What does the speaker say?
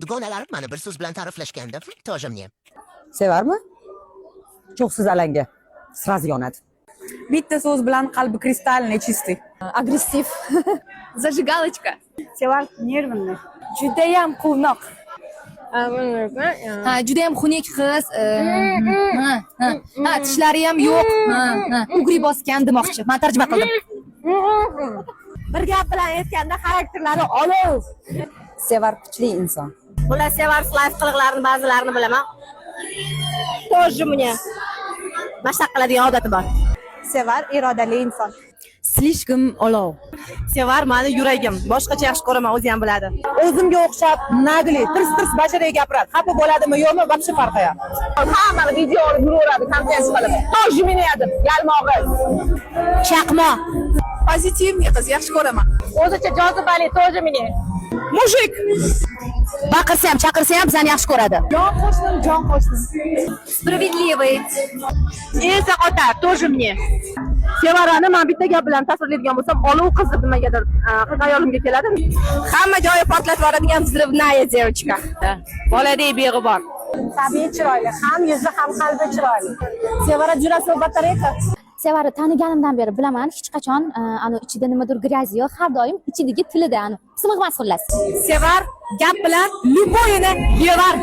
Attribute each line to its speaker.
Speaker 1: Dugonalarim mani bir so'z bilan ta'riflashganda, tojimni.
Speaker 2: Sevarmi? Cho'qsiz alanga. Сразу yonadi.
Speaker 3: Bitta so'z bilan qalbi kristalniy чистый.
Speaker 4: Agressiv. Zажигалочка.
Speaker 3: Sevar nervni.
Speaker 4: Judayam quvnoq. Ha, judayam xunuk qiz. Ha, tishlari ham yo'q. Ugri bosgan demoqchi. Men tarjima qildim.
Speaker 3: Bir gap bilan aytganda xarakterlari olov.
Speaker 2: Sevar kuchli inson.
Speaker 3: Bular Sevar life qiliqlarini ba'zilarini bilaman. Тоже мне. Mashaq qiladigan odati bor. Sevar irodali inson.
Speaker 4: Slishkim olov.
Speaker 3: Sevar mani yuragim. Boshqacha yaxshi ko'raman, o'zi ham biladi. O'zimga o'xshab nagli, tirs basharaga gapiradi. Xafa bo'ladimi, yo'qmi, вообще farqi yo'q. Hamma video olib yuraveradi, kontent qilib. Тоже меня deb, yalmog'i.
Speaker 4: Chaqmo.
Speaker 3: Pozitivniy qiz, yaxshi ko'raman. O'zicha jozibali, тоже меня. Mujik.
Speaker 4: Baqirsa ham, chaqirsa ham bizani yaxshi ko'radi.
Speaker 3: Jon qo'shnim.
Speaker 4: Справедливый.
Speaker 3: Esa ota, тоже мне. Sevarani men bitta gap bilan tasvirlaydigan bo'lsam, olov qizni nimagadir hayolimga keladi. Hamma joyi portlatib yuboradigan взрывная девочка. Boladek beg'ubor. Tabiiy chiroyli, ham yuzi ham qalbi chiroyli. Sevara jurasi batareyka.
Speaker 5: Sevarni taniganimdan beri bilaman, hech qachon anu ichida nimadir gryaz yo'q, har doim ichidagi tilida anu pismiq emas xullas.
Speaker 3: Sevar gap bilan любойni yevar.